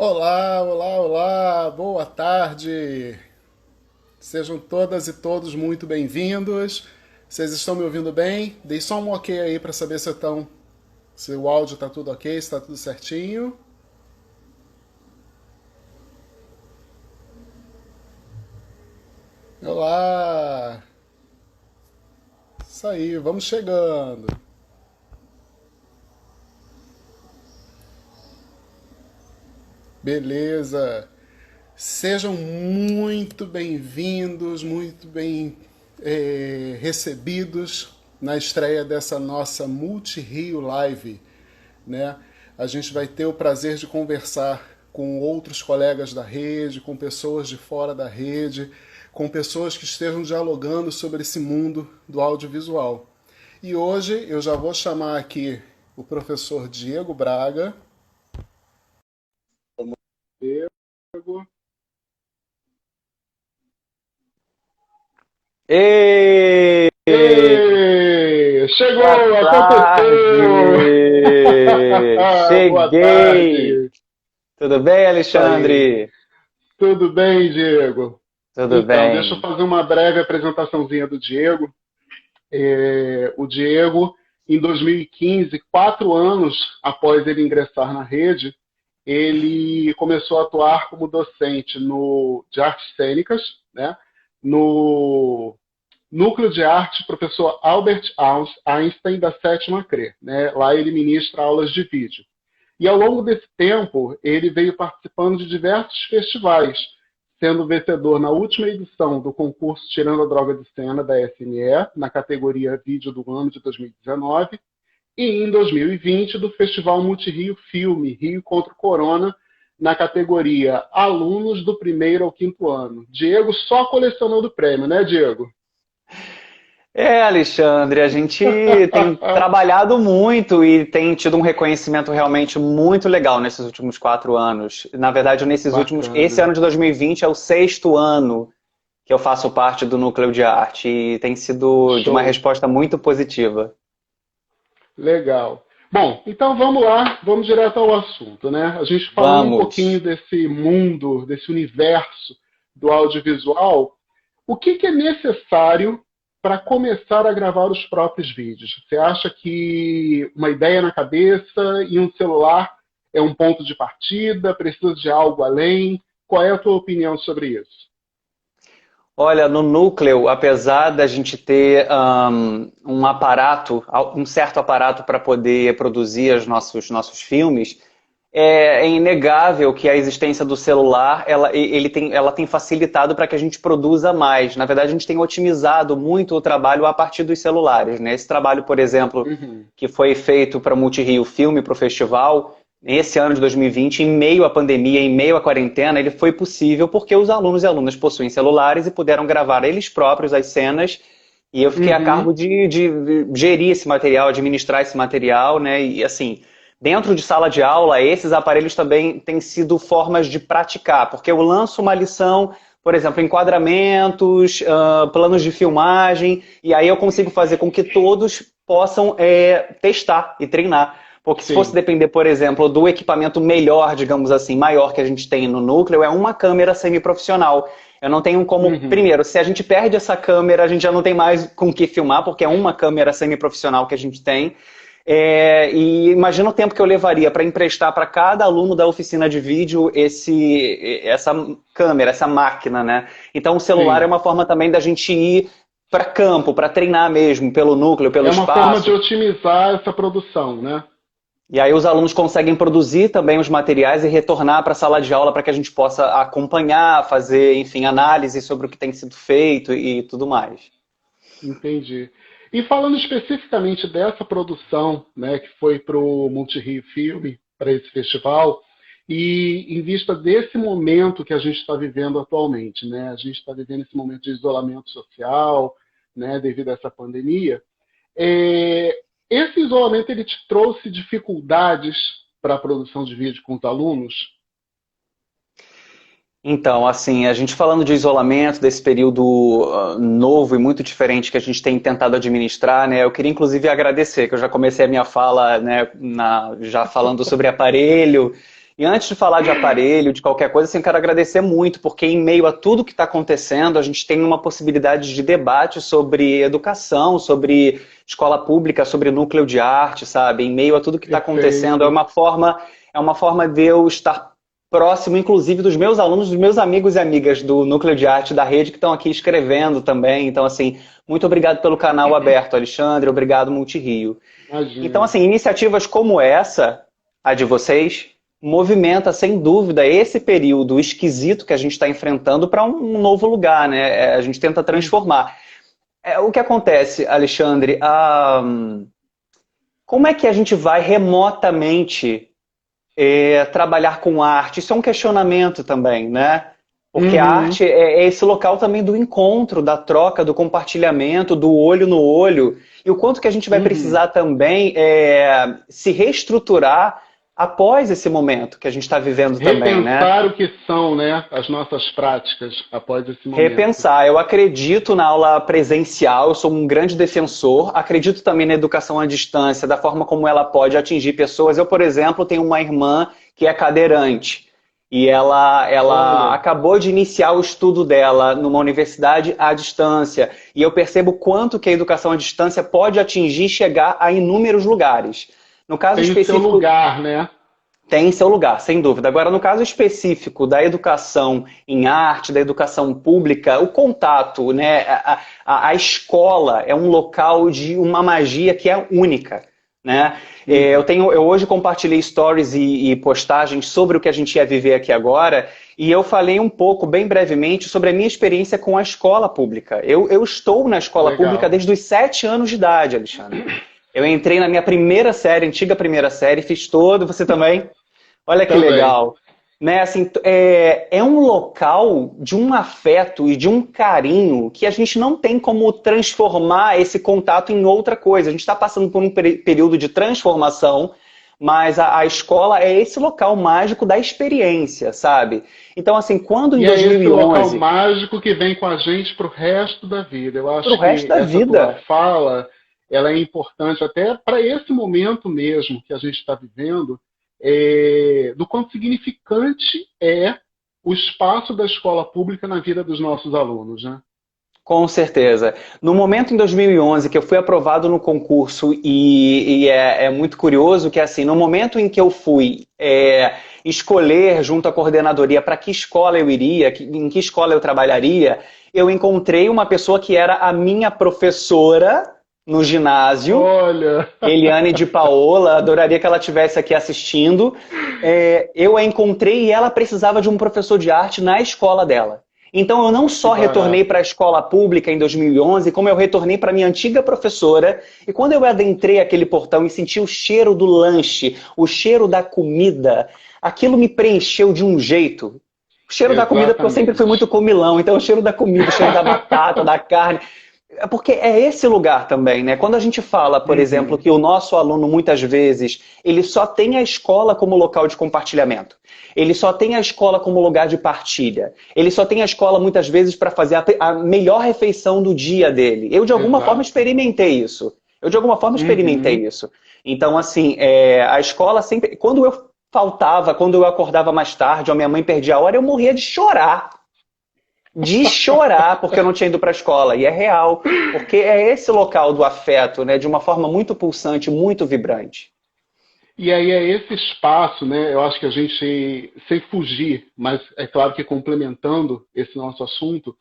Olá, olá, olá, boa tarde. Sejam todas e todos muito bem-vindos. Vocês estão me ouvindo bem? Dei só um ok aí para saber se o áudio está tudo ok, se está tudo certinho. Olá! Isso aí, vamos chegando. Beleza. Sejam muito bem-vindos, muito bem recebidos na estreia dessa nossa Multi-Rio Live, né? A gente vai ter o prazer de conversar com outros colegas da rede, com pessoas de fora da rede, com pessoas que estejam dialogando sobre esse mundo do audiovisual. E hoje eu já vou chamar aqui o professor Diego Braga. Diego. Ê, Ei, boa chegou, aconteceu! tarde! Boa Cheguei! tarde! Tudo bem, Isso aí. Alexandre? Tudo bem, Diego? Tudo Então, deixa eu bem. fazer uma breve apresentaçãozinha do Diego. O Diego, em 2015, 4 anos após ele ingressar na rede, ele começou a atuar como docente de artes cênicas, né? No Núcleo de Arte, professor Albert Einstein, da Sétima CRE. Né? Lá ele ministra aulas de vídeo. E ao longo desse tempo, ele veio participando de diversos festivais, sendo vencedor na última edição do concurso Tirando a Droga de Cena da SME, na categoria Vídeo do Ano de 2019, e em 2020 do Festival Multirio Filme, Rio contra o Corona, na categoria Alunos do Primeiro ao Quinto Ano. Diego só colecionando prêmio, né, Diego? Alexandre, a gente tem trabalhado muito e tem tido um reconhecimento realmente muito legal nesses últimos 4 anos. Na verdade, esse Bacana. ano de 2020 é o sexto ano que eu faço parte do Núcleo de Arte e tem sido de uma Show. resposta muito positiva. Legal. Bom, então vamos lá, vamos direto ao assunto, né? A gente falando um pouquinho Vamos! desse mundo, desse universo do audiovisual, o que é necessário para começar a gravar os próprios vídeos? Você acha que uma ideia na cabeça e um celular é um ponto de partida? Precisa de algo além? Qual é a tua opinião sobre isso? Olha, no núcleo, apesar da gente ter um aparato, um certo aparato para poder produzir os nossos filmes, é inegável que a existência do celular, ela tem facilitado para que a gente produza mais. Na verdade, a gente tem otimizado muito o trabalho a partir dos celulares, né? Esse trabalho, por exemplo, Uhum. que foi feito para Multirio Filme, para o festival, esse ano de 2020, em meio à pandemia, em meio à quarentena, ele foi possível porque os alunos e alunas possuem celulares e puderam gravar eles próprios as cenas. E eu fiquei a cargo Uhum. de gerir esse material, administrar esse material, né? E assim, dentro de sala de aula, esses aparelhos também têm sido formas de praticar, porque eu lanço uma lição, por exemplo, enquadramentos, planos de filmagem, e aí eu consigo fazer com que todos possam testar e treinar. Porque se fosse Sim. depender, por exemplo, do equipamento melhor, digamos assim, maior que a gente tem no núcleo, é uma câmera semiprofissional. Eu não tenho como. Uhum. Primeiro, se a gente perde essa câmera, a gente já não tem mais com o que filmar, porque é uma câmera semiprofissional que a gente tem. E imagina o tempo que eu levaria para emprestar para cada aluno da oficina de vídeo essa câmera, essa máquina, né? Então o celular é Sim. uma forma também da gente ir para campo, para treinar mesmo, pelo núcleo, pelo É uma forma de espaço. otimizar essa produção, né? E aí os alunos conseguem produzir também os materiais e retornar para a sala de aula para que a gente possa acompanhar, fazer, enfim, análise sobre o que tem sido feito e tudo mais. Entendi. E falando especificamente dessa produção, né, que foi para o Multirio Filme, para esse festival, e em vista desse momento que a gente está vivendo atualmente, né, a gente está vivendo esse momento de isolamento social, né, devido a essa pandemia, é, esse isolamento ele te trouxe dificuldades para a produção de vídeo com os alunos? Então, assim, a gente falando de isolamento, desse período novo e muito diferente que a gente tem tentado administrar, né? Eu queria inclusive agradecer, que eu já comecei a minha fala, né, já falando sobre aparelho E antes de falar de aparelho, de qualquer coisa, assim, eu quero agradecer muito, porque em meio a tudo que está acontecendo, a gente tem uma possibilidade de debate sobre educação, sobre escola pública, sobre núcleo de arte, sabe? Em meio a tudo que está acontecendo, Perfeito. é uma forma de eu estar próximo, inclusive, dos meus alunos, dos meus amigos e amigas do núcleo de arte da rede que estão aqui escrevendo também. Então, assim, muito obrigado pelo canal aberto, Alexandre, obrigado, Multirio. Então, Imagina. assim, iniciativas como essa, a de vocês, movimenta, sem dúvida, esse período esquisito que a gente está enfrentando para um novo lugar, né? A gente tenta transformar. O que acontece, Alexandre? Como é que a gente vai remotamente trabalhar com arte? Isso é um questionamento também, né? Porque a Uhum, arte é esse local também do encontro, da troca, do compartilhamento, do olho no olho. E o quanto que a gente vai uhum. precisar também se reestruturar após esse momento que a gente está vivendo também, né? Repensar o que são, né, as nossas práticas após esse momento. Repensar. Eu acredito na aula presencial, eu sou um grande defensor. Acredito também na educação à distância, da forma como ela pode atingir pessoas. Eu, por exemplo, tenho uma irmã que é cadeirante. E ela Olha, acabou de iniciar o estudo dela numa universidade à distância. E eu percebo quanto que a educação à distância pode atingir e chegar a inúmeros lugares. No caso tem o seu específico lugar, né? tem seu lugar, sem dúvida. Agora, no caso específico da educação em arte, da educação pública, o contato, né, a escola é um local de uma magia que é única, né? Uhum. Eu hoje compartilhei stories e postagens sobre o que a gente ia viver aqui agora, e eu falei um pouco, bem brevemente, sobre a minha experiência com a escola pública. Eu estou na escola pública Legal. desde os 7 anos de idade, Alexandre. Eu entrei na minha primeira série, antiga primeira série, fiz todo, você também? Olha que Também. legal. Né, assim, é um local de um afeto e de um carinho que a gente não tem como transformar esse contato em outra coisa. A gente está passando por um período de transformação, mas a escola é esse local mágico da experiência, sabe? Então, assim, quando em E é esse local 2011, mágico que vem com a gente para o resto da vida. Eu para o acho resto que da essa tua vida, fala, ela é importante até para esse momento mesmo que a gente está vivendo, do quanto significante é o espaço da escola pública na vida dos nossos alunos, né? com certeza. No momento em 2011 que eu fui aprovado no concurso e é muito curioso que assim, no momento em que eu fui escolher junto à coordenadoria para que escola eu iria, em que escola eu trabalharia, eu encontrei uma pessoa que era a minha professora no ginásio, Olha, Eliane de Paola, adoraria que ela estivesse aqui assistindo. Eu a encontrei e ela precisava de um professor de arte na escola dela. Então eu não que só retornei barato. para a escola pública em 2011, como eu retornei para minha antiga professora. E quando eu adentrei aquele portão e senti o cheiro do lanche, o cheiro da comida, aquilo me preencheu de um jeito. O cheiro da comida, porque eu sempre fui muito Exatamente. comilão, então o cheiro da comida, o cheiro da batata, da carne. É porque é esse lugar também, né? Quando a gente fala, por exemplo, Uhum. que o nosso aluno muitas vezes ele só tem a escola como local de compartilhamento, ele só tem a escola como lugar de partilha, ele só tem a escola muitas vezes para fazer a melhor refeição do dia dele. Eu de alguma forma Exato. experimentei isso. Eu de alguma forma experimentei Uhum. isso. Então, assim, a escola sempre. Quando eu faltava, quando eu acordava mais tarde, ou a minha mãe perdia a hora, eu morria de chorar porque eu não tinha ido para a escola. E é real, porque é esse local do afeto, né, de uma forma muito pulsante, muito vibrante. E aí é esse espaço, né? Eu acho que a gente, sem fugir, mas é claro que complementando esse nosso assunto,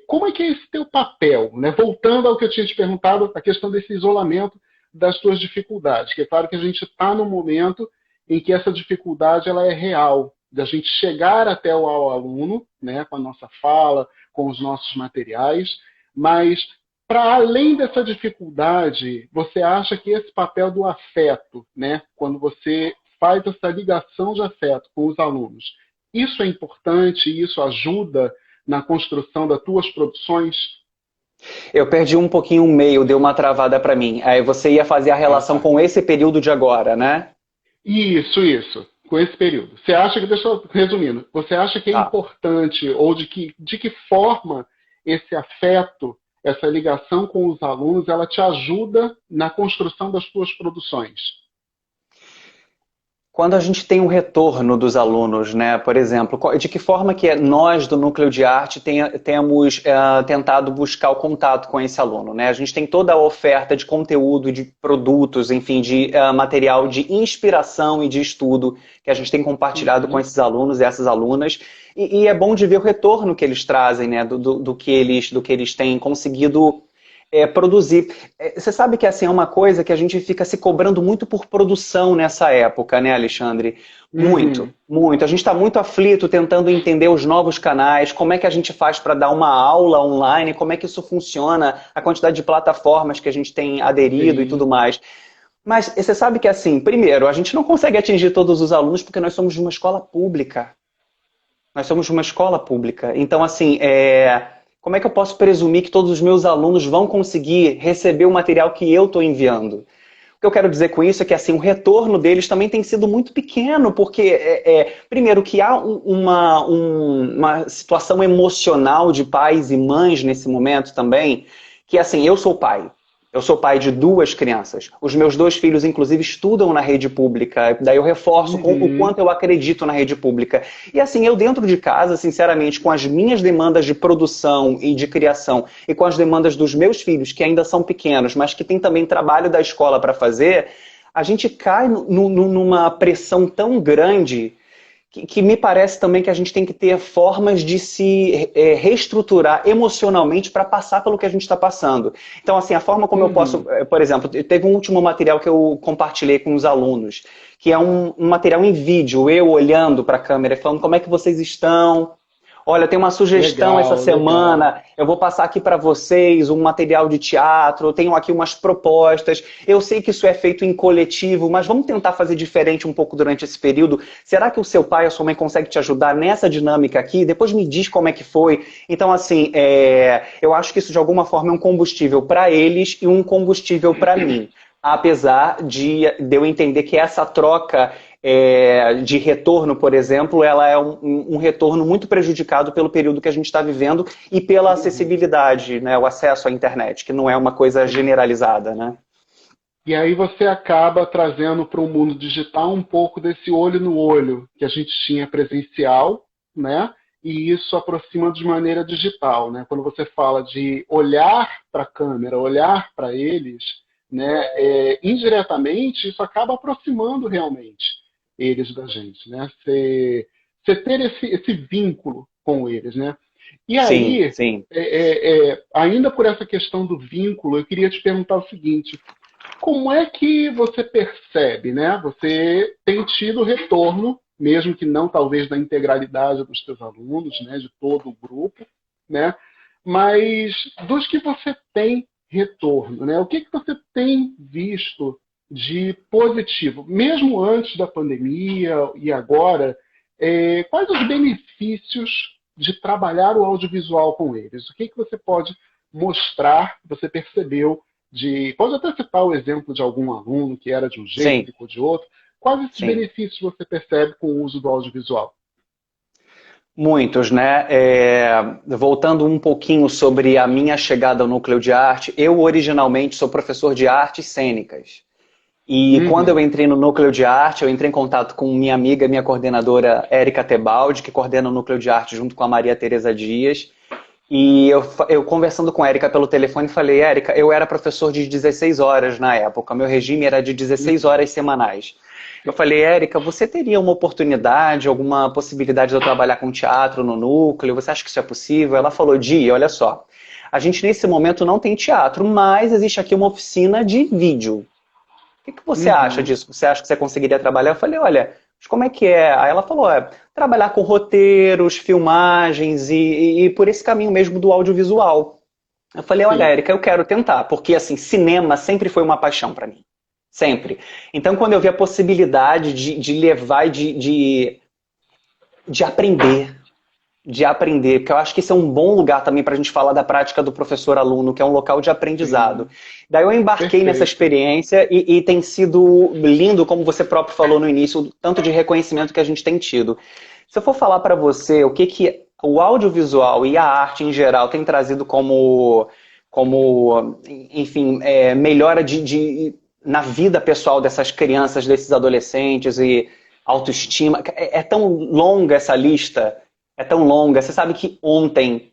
como é que é esse teu papel, né? Voltando ao que eu tinha te perguntado, a questão desse isolamento das tuas dificuldades, que é claro que a gente está num momento em que essa dificuldade ela é real, da gente chegar até o aluno, né? Com a nossa fala, com os nossos materiais, mas para além dessa dificuldade, você acha que esse papel do afeto, né, quando você faz essa ligação de afeto com os alunos, isso é importante, isso ajuda na construção das tuas produções? Eu perdi um pouquinho o meio, deu uma travada para mim. Aí você ia fazer a Ah, relação tá. com esse período de agora, né? Isso, com esse período. Você acha que, deixa eu resumindo, você acha que é Tá. importante, ou de que forma esse afeto, essa ligação com os alunos, ela te ajuda na construção das tuas produções? Quando a gente tem um retorno dos alunos, né? Por exemplo, de que forma que nós do Núcleo de Arte temos tentado buscar o contato com esse aluno, né? A gente tem toda a oferta de conteúdo, de produtos, enfim, de material de inspiração e de estudo que a gente tem compartilhado com esses alunos e essas alunas. E é bom de ver o retorno que eles trazem, né? Do que eles têm conseguido produzir. Você sabe que assim, é uma coisa que a gente fica se cobrando muito por produção nessa época, né, Alexandre? Muito, muito. A gente está muito aflito tentando entender os novos canais, como é que a gente faz para dar uma aula online, como é que isso funciona, a quantidade de plataformas que a gente tem aderido e tudo mais. Mas você sabe que assim, primeiro, a gente não consegue atingir todos os alunos porque nós somos de uma escola pública. Nós somos de uma escola pública. Então, assim, como é que eu posso presumir que todos os meus alunos vão conseguir receber o material que eu estou enviando? O que eu quero dizer com isso é que assim, o retorno deles também tem sido muito pequeno, porque, primeiro, que há uma situação emocional de pais e mães nesse momento também, que assim, eu sou pai. Eu sou pai de 2 crianças. Os meus 2 filhos, inclusive, estudam na rede pública. Daí eu reforço o quanto eu acredito na rede pública. E assim, eu dentro de casa, sinceramente, com as minhas demandas de produção e de criação e com as demandas dos meus filhos, que ainda são pequenos, mas que têm também trabalho da escola para fazer, a gente cai numa pressão tão grande que me parece também que a gente tem que ter formas de se reestruturar emocionalmente para passar pelo que a gente está passando. Então, assim, a forma como eu posso... Por exemplo, teve um último material que eu compartilhei com os alunos, que é um material em vídeo, eu olhando para a câmera e falando como é que vocês estão. Olha, tem uma sugestão essa semana, eu vou passar aqui para vocês um material de teatro, eu tenho aqui umas propostas, eu sei que isso é feito em coletivo, mas vamos tentar fazer diferente um pouco durante esse período. Será que o seu pai ou sua mãe consegue te ajudar nessa dinâmica aqui? Depois me diz como é que foi. Então, assim, eu acho que isso de alguma forma é um combustível para eles e um combustível para mim. Apesar de eu entender que essa troca de retorno, por exemplo, ela é um retorno muito prejudicado pelo período que a gente está vivendo e pela acessibilidade, né, o acesso à internet, que não é uma coisa generalizada, né? E aí você acaba trazendo para o mundo digital um pouco desse olho no olho que a gente tinha presencial, né? E isso aproxima de maneira digital, né? Quando você fala de olhar para a câmera, olhar para eles, né? Indiretamente isso acaba aproximando realmente eles da gente, né? Você ter esse vínculo com eles, né? E aí, Sim. ainda por essa questão do vínculo, eu queria te perguntar o seguinte: como é que você percebe, né? Você tem tido retorno, mesmo que não talvez da integralidade dos seus alunos, né? De todo o grupo, né? Mas dos que você tem retorno, né? O que você tem visto de positivo, mesmo antes da pandemia e agora, quais os benefícios de trabalhar o audiovisual com eles? O que você pode mostrar, que você percebeu, pode até citar o exemplo de algum aluno que era de um jeito, ficou de outro. Quais esses benefícios você percebe com o uso do audiovisual? Muitos, né? Voltando um pouquinho sobre a minha chegada ao Núcleo de Arte, eu originalmente sou professor de artes cênicas. E quando eu entrei no Núcleo de Arte, eu entrei em contato com minha amiga, minha coordenadora Érica Tebaldi, que coordena o Núcleo de Arte junto com a Maria Tereza Dias. E eu conversando com a Érica pelo telefone, falei: Érica, eu era professor de 16 horas na época, meu regime era de 16 horas semanais. Eu falei: Érica, você teria uma oportunidade, alguma possibilidade de eu trabalhar com teatro no núcleo? Você acha que isso é possível? Ela falou: Di, olha só, a gente nesse momento não tem teatro, mas existe aqui uma oficina de vídeo. O que você acha disso? Você acha que você conseguiria trabalhar? Eu falei: olha, mas como é que é? Aí ela falou: trabalhar com roteiros, filmagens e por esse caminho mesmo do audiovisual. Eu falei: olha, Érica, eu quero tentar, porque assim, cinema sempre foi uma paixão para mim. Sempre. Então, quando eu vi a possibilidade de levar e de aprender, porque eu acho que esse é um bom lugar também para a gente falar da prática do professor-aluno, que é um local de aprendizado. Daí eu embarquei nessa experiência e tem sido lindo, como você próprio falou no início, o tanto de reconhecimento que a gente tem tido. Se eu for falar para você o que o audiovisual e a arte em geral tem trazido como enfim, melhora na vida pessoal dessas crianças, desses adolescentes autoestima. É tão longa essa lista, é tão longa. Você sabe que ontem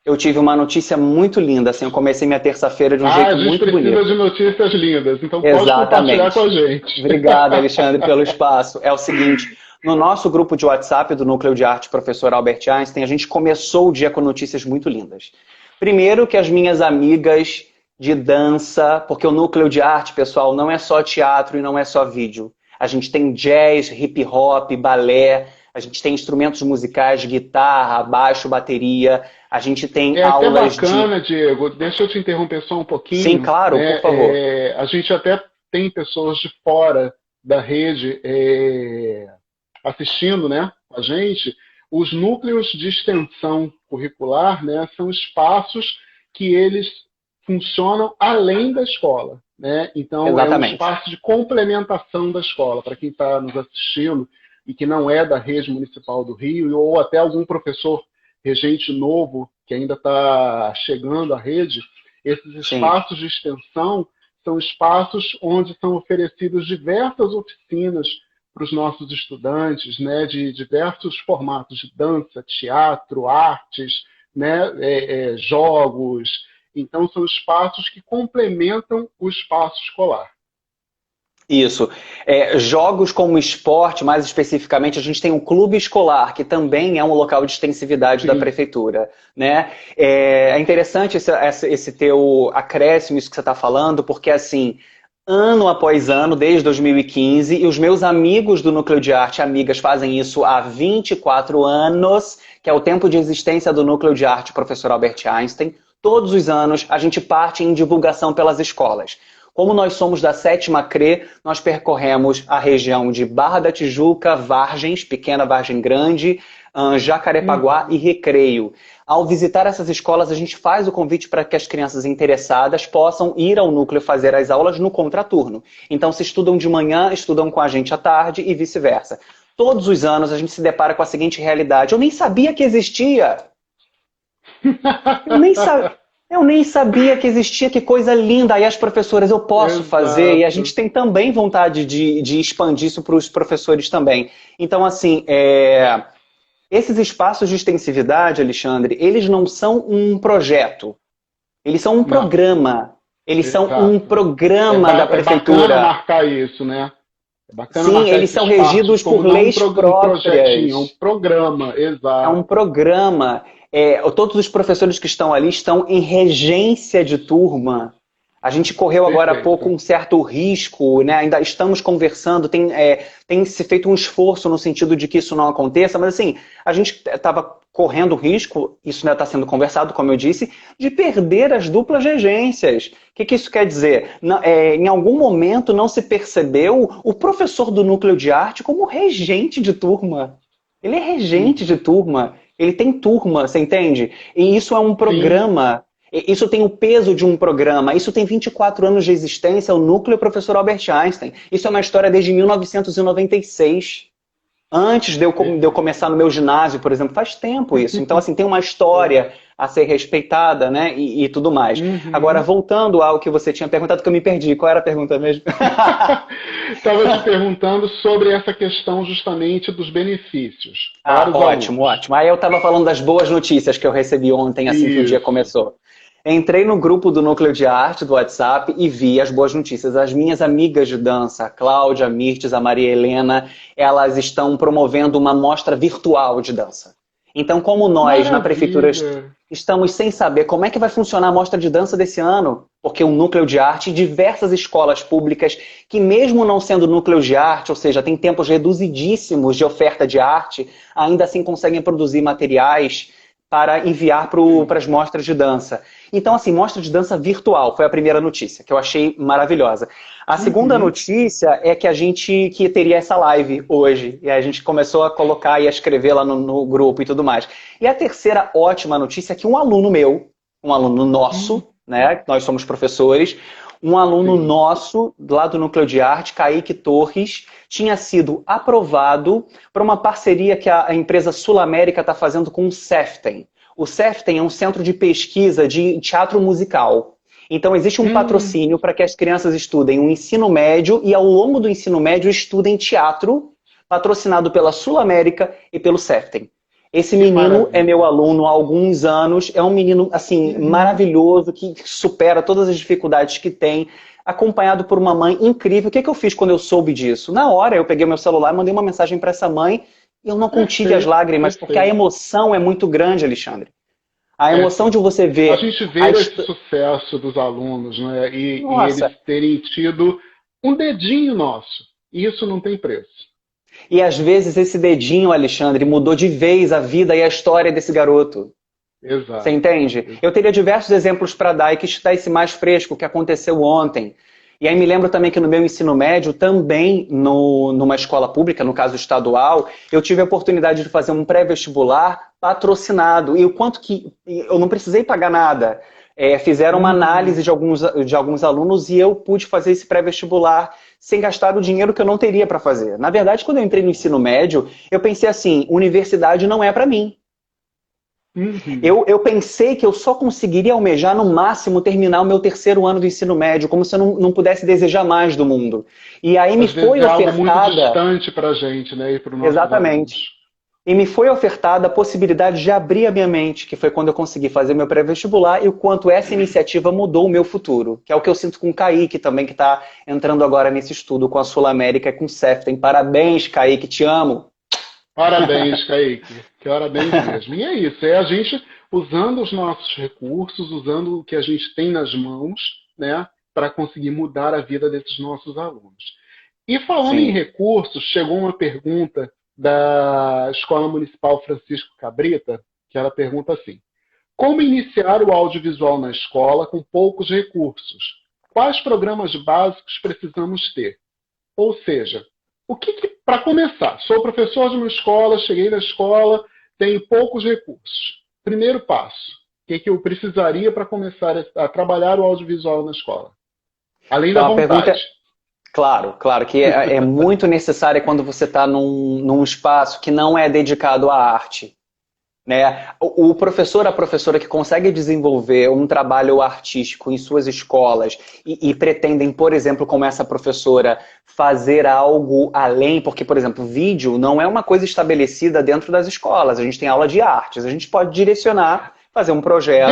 eu tive uma notícia muito linda, assim, eu comecei minha terça-feira de um jeito A gente muito precisa bonito. de notícias lindas, então pode compartilhar com Exatamente. a gente. Obrigado, Alexandre, pelo espaço. É o seguinte, no nosso grupo de WhatsApp do Núcleo de Arte Professor Albert Einstein, a gente começou o dia com notícias muito lindas. Primeiro que as minhas amigas de dança, porque o Núcleo de Arte, pessoal, não é só teatro e não é só vídeo. A gente tem jazz, hip hop, balé, a gente tem instrumentos musicais, guitarra, baixo, bateria, a gente tem É até aulas de... bacana, Diego, deixa eu te interromper só um Sim, pouquinho, claro, por né? favor. A gente até tem pessoas de fora da rede assistindo, né, a gente. Os núcleos de extensão curricular, né, são espaços que eles funcionam além da escola, né? Então, é um Exatamente. espaço de complementação da escola. Para quem está nos assistindo e que não é da rede municipal do Rio, ou até algum professor regente novo que ainda está chegando à rede, esses Sim. espaços de extensão são espaços onde são oferecidas diversas oficinas para os nossos estudantes, né, de diversos formatos de dança, teatro, artes, né, jogos. Então, são espaços que complementam o espaço escolar. Isso. Jogos como esporte, mais especificamente, a gente tem um clube escolar, que também é um local de extensividade da Sim. prefeitura, né? É interessante esse teu acréscimo, isso que você está falando, porque assim, ano após ano, desde 2015, e os meus amigos do Núcleo de Arte, amigas, fazem isso há 24 anos, que é o tempo de existência do Núcleo de Arte Professor Albert Einstein. Todos os anos a gente parte em divulgação pelas escolas. Como nós somos da 7ª CRE, nós percorremos a região de Barra da Tijuca, Vargens, Pequena Vargem Grande, Jacarepaguá e Recreio. Ao visitar essas escolas, a gente faz o convite para que as crianças interessadas possam ir ao núcleo fazer as aulas no contraturno. Então, se estudam de manhã, estudam com a gente à tarde e vice-versa. Todos os anos a gente se depara com a seguinte realidade: eu nem sabia que existia! Eu nem sabia. Eu nem sabia que existia, que coisa linda. Aí as professoras, eu posso fazer, e a Exato. gente tem também vontade de expandir isso para os professores também. Então, assim, esses espaços de extensividade, Alexandre, eles não são um projeto, eles são um Não, programa. Eles são um exato. programa da É bacana prefeitura. marcar isso, né? É bacana Sim, marcar eles esses são espaços regidos como por não leis um projetinho, é um próprias. programa, É um exato. programa. Todos os professores que estão ali estão em regência de turma. A gente correu agora há pouco Perfeito. um certo risco, né? Ainda estamos conversando, tem se feito um esforço no sentido de que isso não aconteça, mas assim, a gente estava correndo o risco, isso ainda está sendo conversado, como eu disse, de perder as duplas regências. O que isso quer dizer? Em algum momento não se percebeu o professor do núcleo de arte como regente de turma. Ele é regente de Uhum. turma, ele tem turma, você entende? E isso é um Sim, programa, isso tem o peso de um programa, isso tem 24 anos de existência, o núcleo Professor Albert Einstein. Isso é uma história desde 1996. Antes de eu perfeito. começar no meu ginásio, por exemplo, faz tempo isso. Então, assim, tem uma história a ser respeitada, né? E tudo mais. Agora, Uhum. voltando ao que você tinha perguntado, que eu me perdi. Qual era a pergunta mesmo? Estava te perguntando sobre essa questão justamente dos benefícios para Ah, os ótimo, alunos. ótimo. Aí eu estava falando das boas notícias que eu recebi ontem, assim que o dia Isso. começou. Entrei no grupo do Núcleo de Arte do WhatsApp e vi as boas notícias. As minhas amigas de dança, a Cláudia, a Mirtes, a Maria Helena, elas estão promovendo uma mostra virtual de dança. Então, como nós, na prefeitura, Maravilha. estamos sem saber como é que vai funcionar a mostra de dança desse ano, porque o Núcleo de Arte e diversas escolas públicas, que mesmo não sendo núcleo de arte, ou seja, tem tempos reduzidíssimos de oferta de arte, ainda assim conseguem produzir materiais para enviar para as mostras de dança. Então, assim, mostra de dança virtual foi a primeira notícia, que eu achei maravilhosa. A segunda Uhum. notícia é que teria essa live hoje, e a gente começou a colocar e a escrever lá no grupo e tudo mais. E a terceira ótima notícia é que um aluno meu, um aluno Uhum. nosso, né, nós somos professores, um aluno Sim. nosso, lá do Núcleo de Arte, Kaique Torres, tinha sido aprovado para uma parceria que a empresa Sul América está fazendo com o CEFTEM. O CEFTEM é um centro de pesquisa de teatro musical. Então, existe um Hum. patrocínio para que as crianças estudem o ensino médio e, ao longo do ensino médio, estudem teatro patrocinado pela Sul América e pelo CEFTEM. Esse Que menino maravilha. é meu aluno há alguns anos, é um menino assim maravilhoso, que supera todas as dificuldades que tem, acompanhado por uma mãe incrível. O que que eu fiz quando eu soube disso? Na hora eu peguei meu celular, mandei uma mensagem para essa mãe e eu não contive as Perfeito, lágrimas, porque a perfeito. emoção é muito grande, Alexandre. A É emoção de assim. você A ver gente vê a esse histó- sucesso dos alunos, né? E eles Nossa, terem tido um dedinho nosso. Isso não tem preço. e às vezes esse dedinho, Alexandre, mudou de vez a vida e a história desse garoto. Você Exato. entende? Eu teria diversos exemplos para dar e que está esse mais fresco que aconteceu ontem. E aí me lembro também que no meu ensino médio, também numa escola pública, no caso estadual, eu tive a oportunidade de fazer um pré-vestibular patrocinado. E o quanto que eu não precisei pagar nada. Fizeram uma análise Uhum. de alguns alunos e eu pude fazer esse pré-vestibular sem gastar o dinheiro que eu não teria para fazer. Na verdade, quando eu entrei no ensino médio, eu pensei assim, universidade não é para mim. Uhum. Eu pensei que eu só conseguiria almejar no máximo terminar o meu terceiro ano do ensino médio, como se eu não pudesse desejar mais do mundo. E aí me Às vezes foi é algo muito ofertada, distante para a gente, né? E para os nossos exatamente, alunos. e me foi ofertada a possibilidade de abrir a minha mente, que foi quando eu consegui fazer meu pré-vestibular e o quanto essa iniciativa mudou o meu futuro, que é o que eu sinto com o Kaique também, que está entrando agora nesse estudo com a Sul América e com o CEFTEM. Parabéns, Kaique, te amo. Parabéns, Kaique. Parabéns mesmo. E é isso, é a gente usando os nossos recursos, usando o que a gente tem nas mãos, né, para conseguir mudar a vida desses nossos alunos. E falando em Sim. recursos, chegou uma pergunta da Escola Municipal Francisco Cabrita, que ela pergunta assim: como iniciar o audiovisual na escola com poucos recursos? Quais programas básicos precisamos ter? Ou seja, para começar, sou professor de uma escola, cheguei na escola, tenho poucos recursos. Primeiro passo, o que eu precisaria para começar a trabalhar o audiovisual na escola? Além da Então a pergunta vontade. é, claro, claro, que é muito necessária quando você está num espaço que não é dedicado à arte. Né? O professor, a professora que consegue desenvolver um trabalho artístico em suas escolas e pretendem, por exemplo, como essa professora, fazer algo além, porque, por exemplo, vídeo não é uma coisa estabelecida dentro das escolas. A gente tem aula de artes, a gente pode direcionar, fazer um projeto,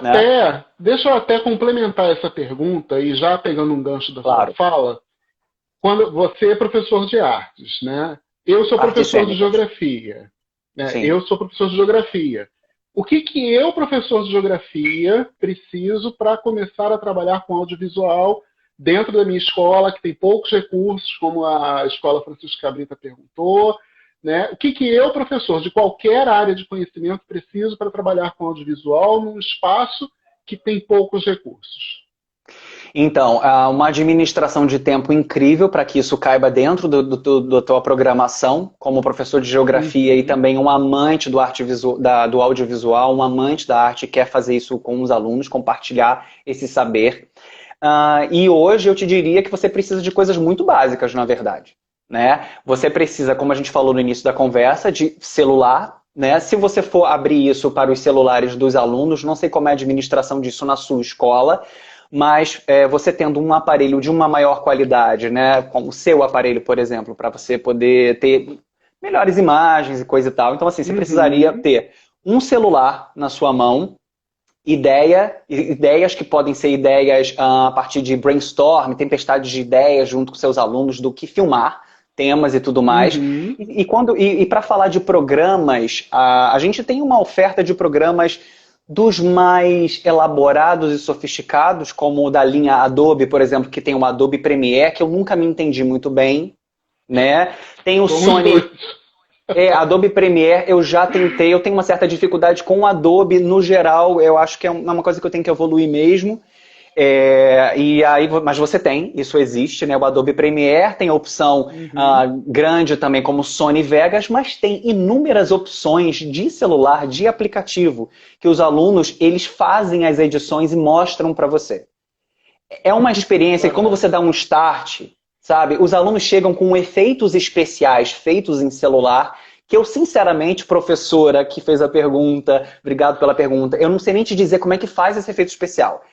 né? Deixa eu até complementar essa pergunta e já pegando um gancho da sua Claro, fala, quando você é professor de artes, né? Eu sou artes professor de cênicas, geografia, né? sim. Eu sou professor de geografia. O que eu, professor de geografia, preciso para começar a trabalhar com audiovisual dentro da minha escola, que tem poucos recursos, como a Escola Francisco Cabrita perguntou, né? O que eu, professor de qualquer área de conhecimento, preciso para trabalhar com audiovisual num espaço que tem poucos recursos? Então, uma administração de tempo incrível para que isso caiba dentro da tua programação, como professor de geografia e Uhum. também um amante do audiovisual, um amante da arte, quer fazer isso com os alunos, compartilhar esse saber. E hoje eu te diria que você precisa de coisas muito básicas, na verdade. Né? Você precisa, como a gente falou no início da conversa, de celular. Né? Se você for abrir isso para os celulares dos alunos, não sei como é a administração disso na sua escola, mas você tendo um aparelho de uma maior qualidade, né, como o seu aparelho, por exemplo, para você poder ter melhores imagens e coisa e tal. Então, assim, você precisaria Uhum. ter um celular na sua mão, ideias que podem ser ideias a partir de brainstorm, tempestades de ideias junto com seus alunos do que filmar, temas e tudo mais. Uhum. E para falar de programas, a gente tem uma oferta de programas dos mais elaborados e sofisticados, como o da linha Adobe, por exemplo, que tem o Adobe Premiere, que eu nunca me entendi muito bem, né? Tem o Somos dois. Sony, Adobe Premiere, eu já tentei, eu tenho uma certa dificuldade com o Adobe no geral, eu acho que é uma coisa que eu tenho que evoluir mesmo. Mas você tem, isso existe, né? O Adobe Premiere tem a opção Uhum. grande também como Sony Vegas, mas tem inúmeras opções de celular, de aplicativo, que os alunos eles fazem as edições e mostram para você. É uma experiência que quando você dá um start, sabe, os alunos chegam com efeitos especiais feitos em celular, que eu, sinceramente, professora que fez a pergunta, obrigado pela pergunta, eu não sei nem te dizer como é que faz esse efeito especial.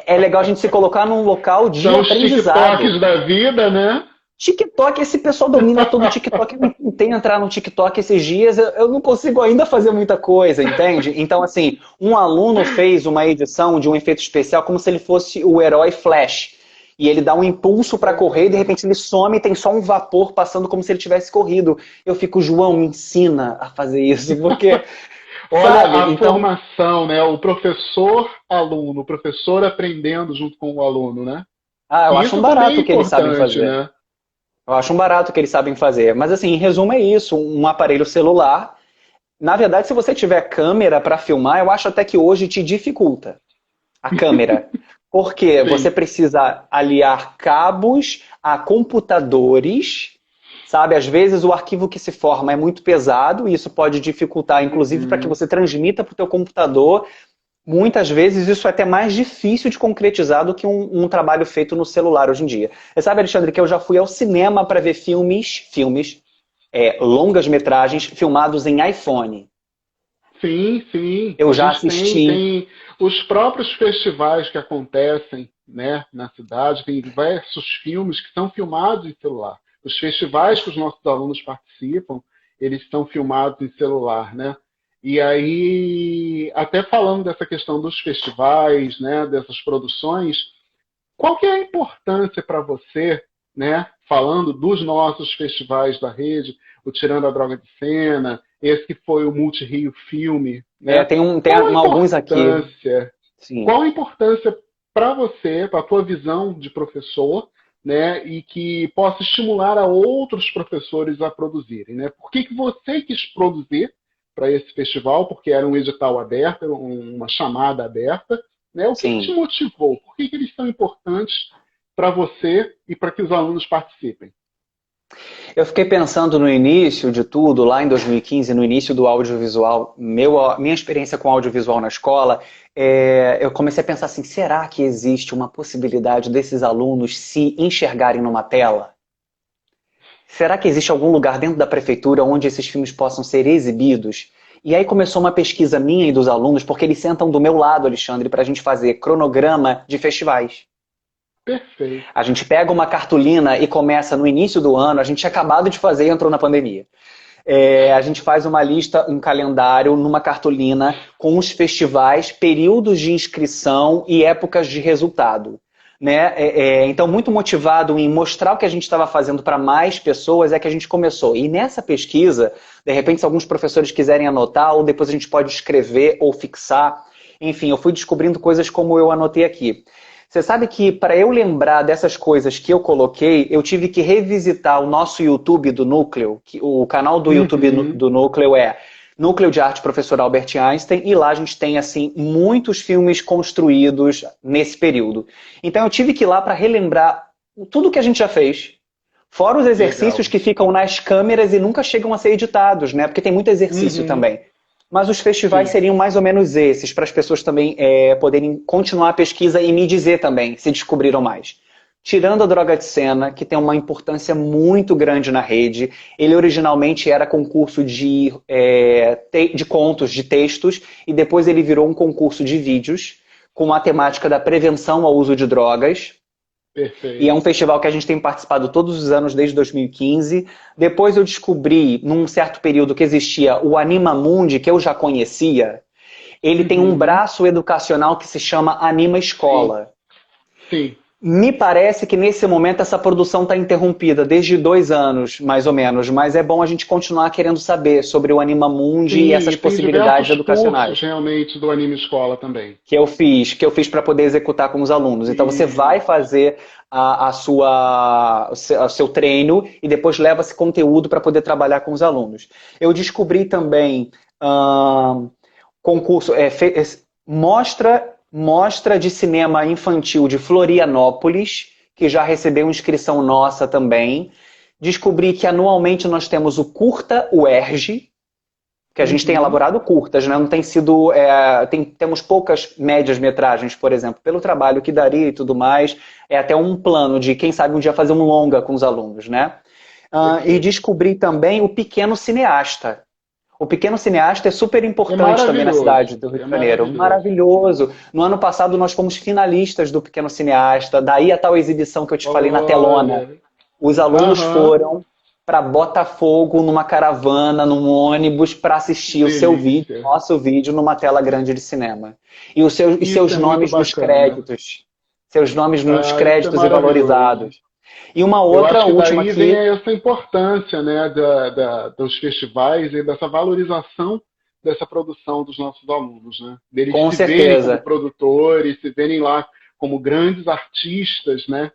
É legal a gente se colocar num local de São os aprendizado. TikToks da vida, né? TikTok, esse pessoal domina todo o TikTok. Eu tentei entrar no TikTok esses dias, eu não consigo ainda fazer muita coisa, entende? Então, assim, um aluno fez uma edição de um efeito especial como se ele fosse o herói Flash. E ele dá um impulso para correr e de repente ele some e tem só um vapor passando como se ele tivesse corrido. Eu fico, João, me ensina a fazer isso, porque... Olha sabe, a então... formação, né? O professor-aluno, o professor aprendendo junto com o aluno, né? Ah, eu E acho um isso também é barato que eles sabem importante, fazer. né? Eu acho um barato que eles sabem fazer. Mas assim, em resumo é isso, um aparelho celular. Na verdade, se você tiver câmera para filmar, eu acho até que hoje te dificulta a câmera. Porque você Sim. precisa aliar cabos a computadores, sabe? Às vezes o arquivo que se forma é muito pesado e isso pode dificultar, inclusive, para que Uhum. você transmita para o teu computador. Muitas vezes isso é até mais difícil de concretizar do que um trabalho feito no celular hoje em dia. Você sabe, Alexandre, que eu já fui ao cinema para ver longas metragens filmados em iPhone. Sim, sim. Eu A já gente assisti. tem os próprios festivais que acontecem, né, na cidade, tem diversos filmes que são filmados em celular. Os festivais que os nossos alunos participam, eles são filmados em celular, né? E aí, até falando dessa questão dos festivais, né, dessas produções, qual que é a importância para você, né, falando dos nossos festivais da rede, o Tirando a Droga de Cena, esse que foi o Multi-Rio Filme, É, né? tem Qual a alguns aqui. importância? Sim. Qual a importância para você, para a tua visão de professor, né, e que possa estimular a outros professores a produzirem, né? Por que que você quis produzir para esse festival? Porque era um edital aberto, era uma chamada aberta, né? O que que te Sim. motivou? Por que que eles são importantes para você e para que os alunos participem? Eu fiquei pensando no início de tudo, lá em 2015, no início do audiovisual, minha experiência com audiovisual na escola, eu comecei a pensar assim, será que existe uma possibilidade desses alunos se enxergarem numa tela? Será que existe algum lugar dentro da prefeitura onde esses filmes possam ser exibidos? E aí começou uma pesquisa minha e dos alunos, porque eles sentam do meu lado, Alexandre, para a gente fazer cronograma de festivais. Perfeito. A gente pega uma cartolina e começa no início do ano, a gente tinha acabado de fazer e entrou na pandemia. A gente faz uma lista, um calendário numa cartolina com os festivais, períodos de inscrição e épocas de resultado. Né? Então, muito motivado em mostrar o que a gente estava fazendo para mais pessoas, é que a gente começou. E nessa pesquisa, de repente, se alguns professores quiserem anotar, ou depois a gente pode escrever ou fixar. Enfim, eu fui descobrindo coisas como eu anotei aqui. Você sabe que para eu lembrar dessas coisas que eu coloquei, eu tive que revisitar o nosso YouTube do Núcleo, o canal do YouTube Uhum. do Núcleo é Núcleo de Arte Professor Albert Einstein, e lá a gente tem assim muitos filmes construídos nesse período. Então eu tive que ir lá para relembrar tudo que a gente já fez, fora os exercícios Legal. que ficam nas câmeras e nunca chegam a ser editados, né? Porque tem muito exercício Uhum. também. Mas os festivais Sim. seriam mais ou menos esses, para as pessoas também poderem continuar a pesquisa e me dizer também se descobriram mais. Tirando a Droga de Cena, que tem uma importância muito grande na rede, ele originalmente era concurso de contos, de textos, e depois ele virou um concurso de vídeos, com a temática da prevenção ao uso de drogas. E é um Perfeito. festival que a gente tem participado todos os anos desde 2015. Depois eu descobri, num certo período, que existia o Anima Mundi, que eu já conhecia. Ele tem um Uhum. braço educacional que se chama Anima Sim. Escola. Sim. Me parece que nesse momento essa produção está interrompida, desde 2 anos, mais ou menos, mas é bom a gente continuar querendo saber sobre o Anima Mundi e Sim, essas e tem possibilidades diversos cursos educacionais realmente do Anime Escola também. que eu fiz para poder executar com os alunos. Então você vai Isso. fazer o seu treino e depois leva esse conteúdo para poder trabalhar com os alunos. Eu descobri também concurso, mostra de cinema infantil de Florianópolis, que já recebeu inscrição nossa também. Descobri que anualmente nós temos o Curta UERJ, que a gente tem Uhum. elaborado curtas, né? Não tem sido. Temos poucas médias metragens, por exemplo, pelo trabalho que daria e tudo mais. É até um plano de, quem sabe, um dia fazer um longa com os alunos, né? E Perfeito. descobri também o Pequeno Cineasta. O Pequeno Cineasta é super É importante também na maravilhoso. cidade do Rio É de Janeiro. maravilhoso. Maravilhoso. No ano passado nós fomos finalistas do Pequeno Cineasta, daí a tal exibição que eu te falei na telona. Olha. Os alunos Aham, foram para Botafogo numa caravana, num ônibus, para assistir o seu vídeo, delícia. nosso vídeo, numa tela grande de cinema. E Isso seus é muito nomes nos bacana. créditos. Seus nomes nos Ah, isso é créditos e maravilhoso. valorizados. E uma Eu outra acho que última daí vem aqui, essa importância, né, dos festivais e dessa valorização dessa produção dos nossos alunos, né? Deles com se verem como certeza. produtores, se verem lá como grandes artistas, né?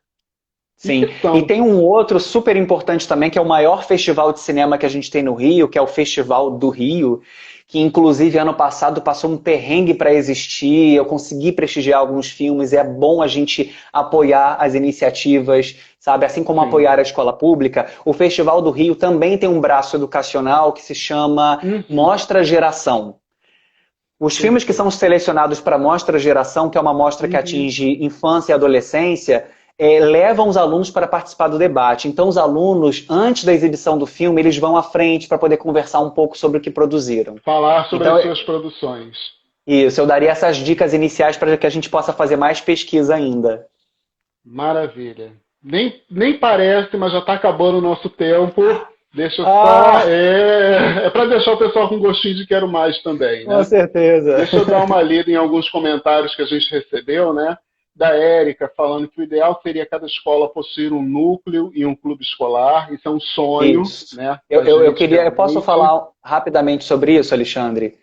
E que Sim, e são. tem um outro super importante também, que é o maior festival de cinema que a gente tem no Rio, que é o Festival do Rio, que inclusive ano passado passou um perrengue para existir, eu consegui prestigiar alguns filmes, e é bom a gente apoiar as iniciativas, sabe? Assim como Sim. apoiar a escola pública, o Festival do Rio também tem um braço educacional que se chama Uhum. Mostra Geração. Os filmes que são Perfeito. selecionados para Mostra Geração, que é uma mostra que Uhum. atinge infância e adolescência, levam os alunos para participar do debate. Então, os alunos, antes da exibição do filme, eles vão à frente para poder conversar um pouco sobre o que produziram. Falar sobre Então, as suas produções. isso, eu daria essas dicas iniciais para que a gente possa fazer mais pesquisa ainda. Maravilha. Nem parece, mas já está acabando o nosso tempo. Deixa eu só. Ah, É para deixar o pessoal com gostinho de quero mais também, com né? certeza. Deixa eu dar uma lida em alguns comentários que a gente recebeu, né? Da Érica, falando que o ideal seria cada escola possuir um núcleo e um clube escolar. Isso é um sonho, Isso. né? Eu, Da eu, eu gente queria, eu posso realmente. falar rapidamente sobre isso, Alexandre?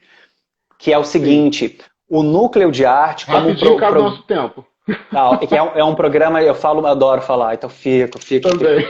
Que é o Sim. seguinte: o núcleo de arte, como Rapidinho, cabe o nosso tempo. que é um programa, eu adoro falar, então fico. Também.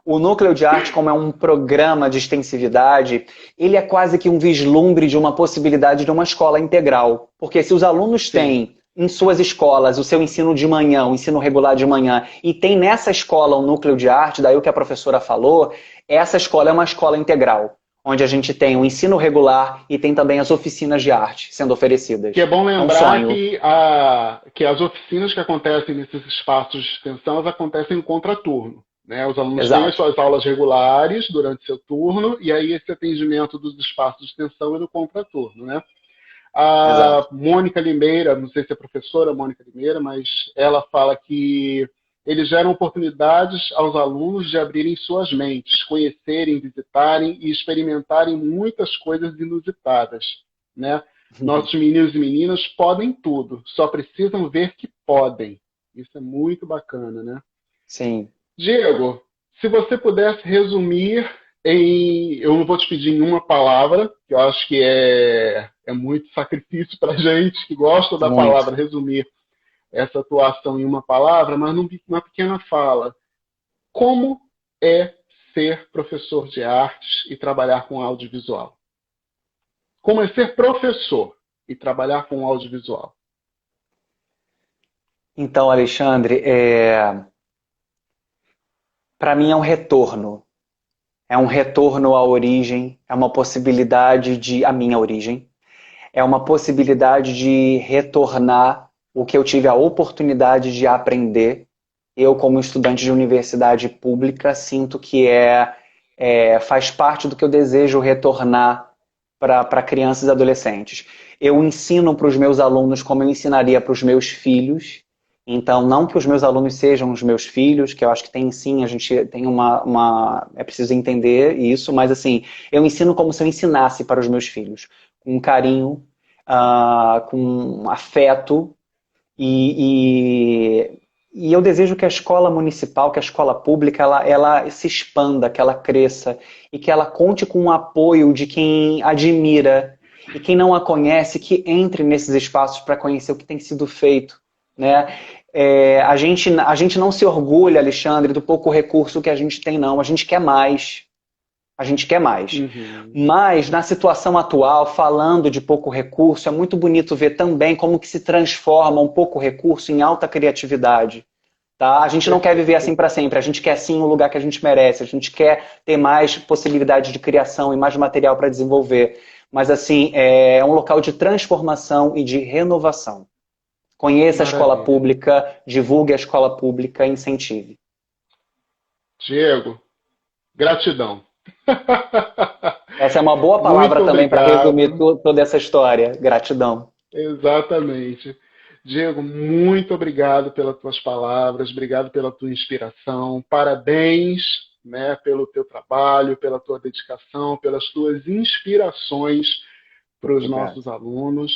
O núcleo de arte, como é um programa de extensividade, ele é quase que um vislumbre de uma possibilidade de uma escola integral. Porque se os alunos Sim. têm em suas escolas o seu ensino de manhã, o ensino regular de manhã, e tem nessa escola um núcleo de arte, daí o que a professora falou, essa escola é uma escola integral, onde a gente tem o ensino regular e tem também as oficinas de arte sendo Que é oferecidas. bom É um lembrar sonho. que as oficinas que acontecem nesses espaços de extensão, elas acontecem em contraturno. Né? Os alunos têm as Exato. suas aulas regulares durante seu turno, e aí esse atendimento dos espaços de extensão é do contraturno. Né? A Exato. Mônica Limeira, não sei se é professora Mônica Limeira, mas ela fala que eles geram oportunidades aos alunos de abrirem suas mentes, conhecerem, visitarem e experimentarem muitas coisas inusitadas. Né? Nossos meninos e meninas podem tudo, só precisam ver que podem. Isso é muito bacana, né? Sim, Diego, se você pudesse resumir em. Eu não vou te pedir em uma palavra, que eu acho que é muito sacrifício para gente que gosta da muito. palavra, resumir essa atuação em uma palavra, mas numa pequena fala. Como é ser professor de artes e trabalhar com audiovisual? Como é ser professor e trabalhar com audiovisual? Então, Alexandre, para mim é um retorno. É um retorno à origem, é uma possibilidade de. A minha origem. É uma possibilidade de retornar o que eu tive a oportunidade de aprender. Eu, como estudante de universidade pública, sinto que faz parte do que eu desejo retornar para crianças e adolescentes. Eu ensino para os meus alunos como eu ensinaria para os meus filhos. Então, não que os meus alunos sejam os meus filhos, que eu acho que tem sim, a gente tem é preciso entender isso, mas assim, eu ensino como se eu ensinasse para os meus filhos, com carinho, com afeto, e eu desejo que a escola municipal, que a escola pública, ela se expanda, que ela cresça e que ela conte com o apoio de quem admira e quem não a conhece, que entre nesses espaços para conhecer o que tem sido feito, né? A gente não se orgulha, Alexandre, do pouco recurso que a gente tem, não. A gente quer mais. A gente quer mais. Uhum. Mas, na situação atual, falando de pouco recurso, é muito bonito ver também como que se transforma um pouco recurso em alta criatividade. Tá? A gente não quer viver Perfeito. assim para sempre, a gente quer sim o lugar que a gente merece, a gente quer ter mais possibilidade de criação e mais material para desenvolver. Mas, assim, é um local de transformação e de renovação. Conheça a escola Maravilha. pública, divulgue a escola pública, incentive. Diego, gratidão. Essa é uma boa Muito palavra também para resumir obrigado. toda essa história. Gratidão. Exatamente. Diego, muito obrigado pelas tuas palavras, obrigado pela tua inspiração, parabéns, né, pelo teu trabalho, pela tua dedicação, pelas tuas inspirações para os Obrigado. nossos alunos.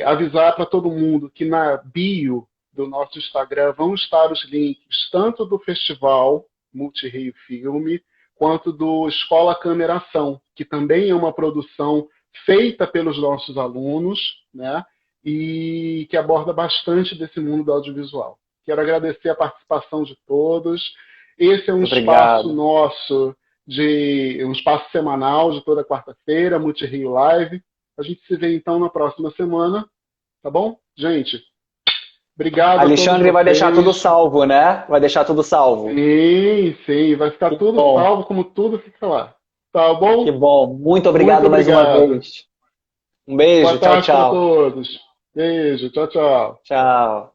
Avisar para todo mundo que na bio do nosso Instagram vão estar os links tanto do Festival Multirio Filme, quanto do Escola Câmera Ação, que também é uma produção feita pelos nossos alunos, né? E que aborda bastante desse mundo do audiovisual. Quero agradecer a participação de todos. Esse é um espaço nosso, um espaço semanal de toda quarta-feira, Multirio Live. A gente se vê então na próxima semana, tá bom? Gente, obrigado Alexandre a todos vai vocês. deixar tudo salvo, né? Vai deixar tudo salvo. Sim, sim, vai ficar tudo salvo, como tudo fica lá. Tá bom? Que bom. Muito obrigado mais uma vez. Um beijo. Boa Tchau, tarde para tchau. todos. Beijo. Tchau, tchau. Tchau.